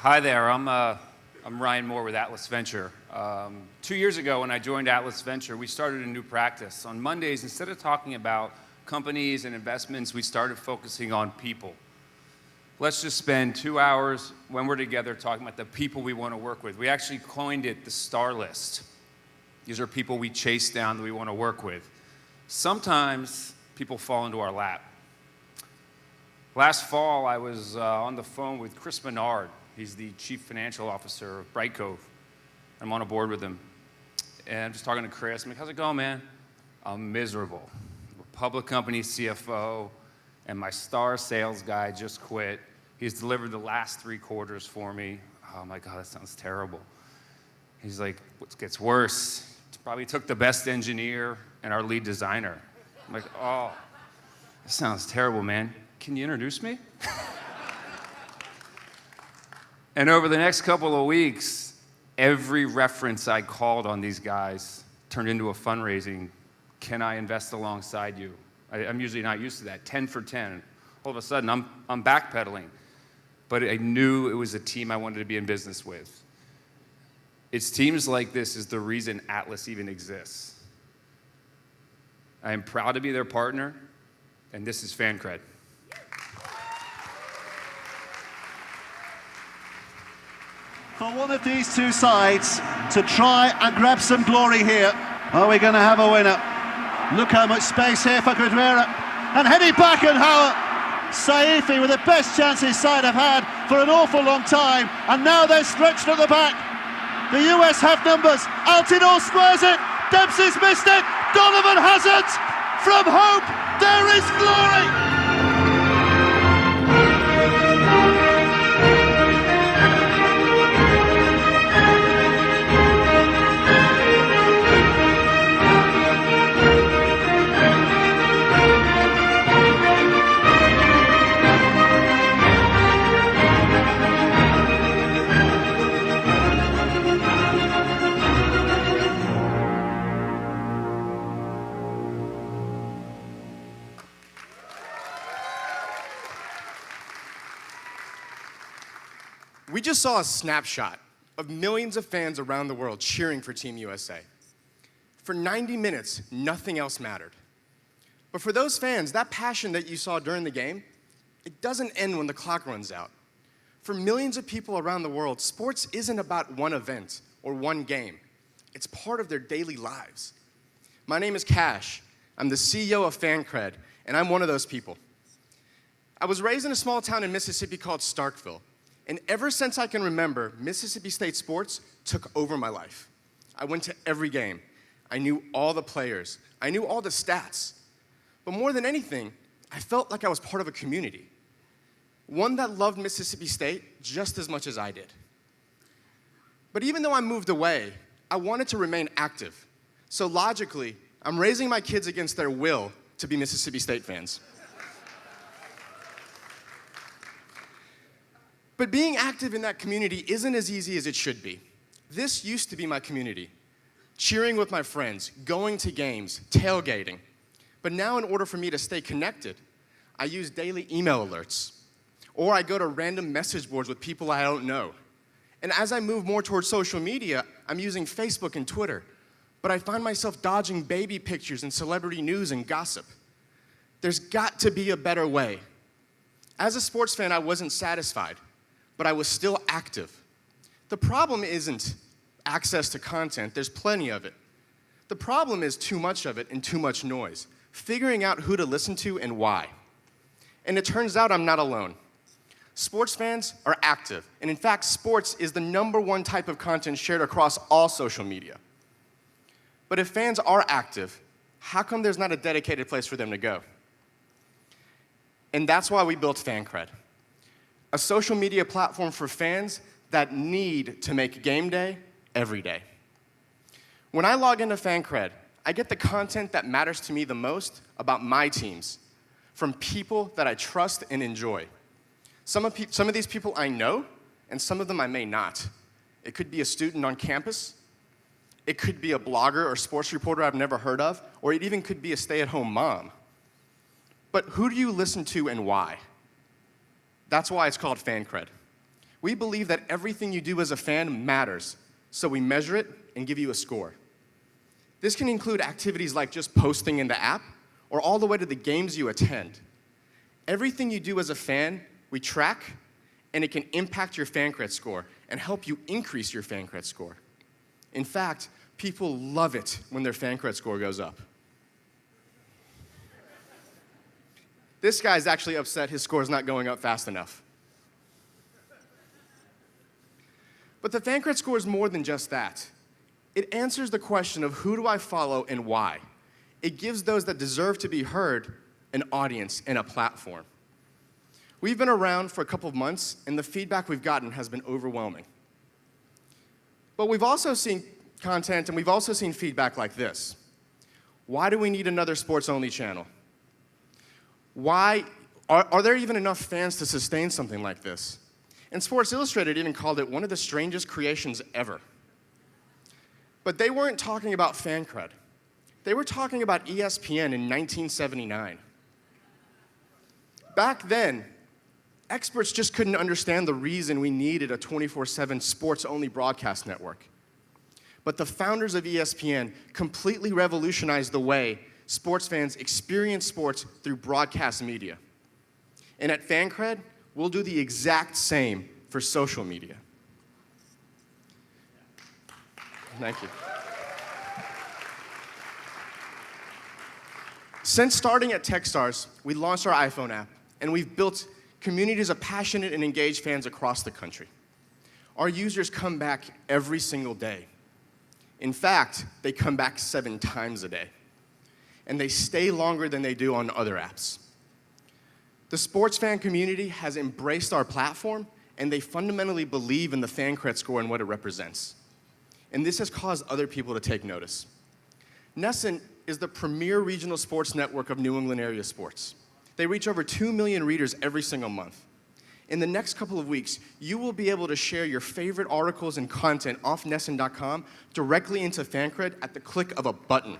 Hi there, I'm Ryan Moore with Atlas Venture. 2 years ago when I joined Atlas Venture, we started a new practice. On Mondays, instead of talking about companies and investments, we started focusing on people. Let's just spend 2 hours when we're together talking about the people we want to work with. We actually coined it the star list. These are people we chase down that we want to work with. Sometimes people fall into our lap. Last fall, I was on the phone with Chris Menard. He's the Chief Financial Officer of Brightcove. I'm on a board with him. And I'm just talking to Chris. I'm like, how's it going, man? I'm miserable. I'm a public company CFO, and my star sales guy just quit. He's delivered the last 3 quarters for me. Oh my God, that sounds terrible. He's like, what gets worse? Probably took the best engineer and our lead designer. I'm like, oh, that sounds terrible, man. Can you introduce me? And over the next couple of weeks, every reference I called on these guys turned into a fundraising. Can I invest alongside you? I'm usually not used to that. 10 for 10. All of a sudden, I'm backpedaling. But I knew it was a team I wanted to be in business with. It's teams like this is the reason Atlas even exists. I am proud to be their partner, and this is Fancred. For one of these two sides to try and grab some glory here. Are we going to have a winner? Look how much space here for Guerrera. And heading back and Hauer. Saifi with the best chance his side have had for an awful long time. And now they're stretched at the back. The US have numbers. Altidore squares it. Dempsey's missed it. Donovan has it. From hope, there is glory. We just saw a snapshot of millions of fans around the world cheering for Team USA. For 90 minutes, nothing else mattered. But for those fans, that passion that you saw during the game, it doesn't end when the clock runs out. For millions of people around the world, sports isn't about one event or one game. It's part of their daily lives. My name is Cash. I'm the CEO of Fancred, and I'm one of those people. I was raised in a small town in Mississippi called Starkville. And ever since I can remember, Mississippi State sports took over my life. I went to every game. I knew all the players. I knew all the stats. But more than anything, I felt like I was part of a community. One that loved Mississippi State just as much as I did. But even though I moved away, I wanted to remain active. So logically, I'm raising my kids against their will to be Mississippi State fans. But being active in that community isn't as easy as it should be. This used to be my community. Cheering with my friends, going to games, tailgating. But now in order for me to stay connected, I use daily email alerts. Or I go to random message boards with people I don't know. And as I move more towards social media, I'm using Facebook and Twitter. But I find myself dodging baby pictures and celebrity news and gossip. There's got to be a better way. As a sports fan, I wasn't satisfied. But I was still active. The problem isn't access to content, there's plenty of it. The problem is too much of it and too much noise, figuring out who to listen to and why. And it turns out I'm not alone. Sports fans are active, and in fact, sports is the #1 type of content shared across all social media. But if fans are active, how come there's not a dedicated place for them to go? And that's why we built Fancred. A social media platform for fans that need to make game day every day. When I log into Fancred, I get the content that matters to me the most about my teams, from people that I trust and enjoy. Some of these people I know, and some of them I may not. It could be a student on campus, it could be a blogger or sports reporter I've never heard of, or it even could be a stay-at-home mom. But who do you listen to and why? That's why it's called Fancred. We believe that everything you do as a fan matters, so we measure it and give you a score. This can include activities like just posting in the app, or all the way to the games you attend. Everything you do as a fan, we track, and it can impact your Fancred score and help you increase your Fancred score. In fact, people love it when their Fancred score goes up. This guy's actually upset his score's not going up fast enough. But the Fancred score is more than just that. It answers the question of who do I follow and why. It gives those that deserve to be heard an audience and a platform. We've been around for a couple of months, and the feedback we've gotten has been overwhelming. But we've also seen content, and we've also seen feedback like this. Why do we need another sports-only channel? Why are there even enough fans to sustain something like this? And Sports Illustrated even called it one of the strangest creations ever. But they weren't talking about Fancred. They were talking about ESPN in 1979. Back then, experts just couldn't understand the reason we needed a 24/7 sports-only broadcast network. But the founders of ESPN completely revolutionized the way sports fans experience sports through broadcast media. And at Fancred, we'll do the exact same for social media. Thank you. Since starting at Techstars, we launched our iPhone app, and we've built communities of passionate and engaged fans across the country. Our users come back every single day. In fact, they come back 7 times a day. And they stay longer than they do on other apps. The sports fan community has embraced our platform, and they fundamentally believe in the Fancred score and what it represents. And this has caused other people to take notice. NESN is the premier regional sports network of New England area sports. They reach over 2 million readers every single month. In the next couple of weeks, you will be able to share your favorite articles and content off NESN.com directly into Fancred at the click of a button.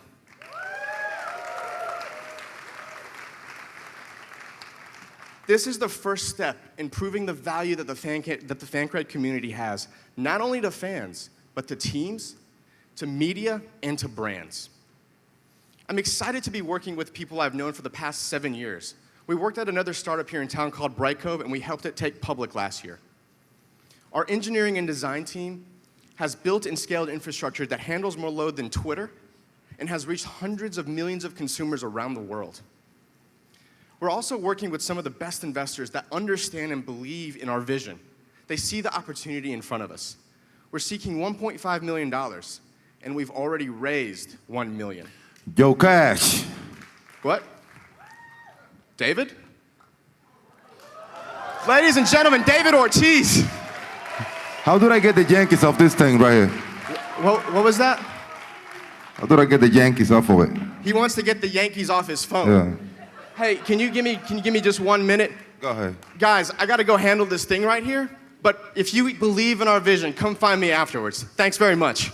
This is the first step in proving the value that the Fancred community has, not only to fans, but to teams, to media, and to brands. I'm excited to be working with people I've known for the past 7 years. We worked at another startup here in town called Bright Cove, and we helped it take public last year. Our engineering and design team has built and scaled infrastructure that handles more load than Twitter and has reached hundreds of millions of consumers around the world. We're also working with some of the best investors that understand and believe in our vision. They see the opportunity in front of us. We're seeking $1.5 million, and we've already raised $1 million. Yo, Cash. What? David? Ladies and gentlemen, David Ortiz. How do I get the Yankees off this thing right here? What was that? How do I get the Yankees off of it? He wants to get the Yankees off his phone. Yeah. Hey, can you give me just 1 minute? Go ahead. Guys, I gotta go handle this thing right here, but if you believe in our vision, come find me afterwards. Thanks very much.